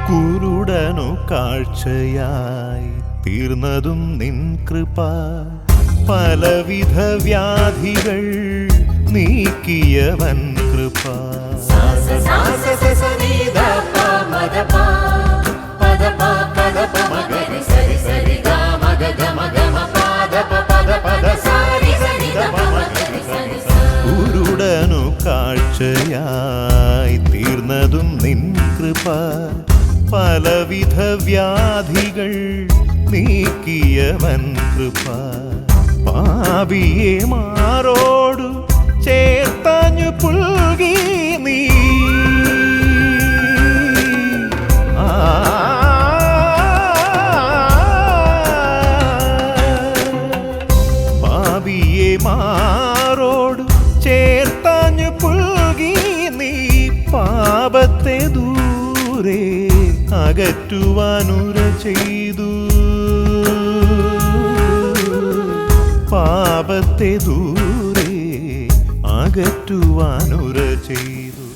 കുരുടനു കാഴ്ചയായി തീർന്നതും നിൻ കൃപ പലവിധ വ്യാധികൾ നീക്കിയവൻ കൃപ കുരുടനു കാഴ്ചയായി തീർന്നതും നിൻ കൃപ പലവിധ വ്യാധികൾ നീക്കിയവൻ കൃപ പാപിയെ മാറോടു ചേർത്തഞ്ഞു പുൽകി നീ പാപിയെ മാറോടു ചേർത്തഞ്ഞു പുൽകി നീ പാപത്തെ ദൂരെ അകറ്റുവാനുര ചെയ്തു പാപത്തെ ദൂരെ അകറ്റുവാനുര ചെയ്തു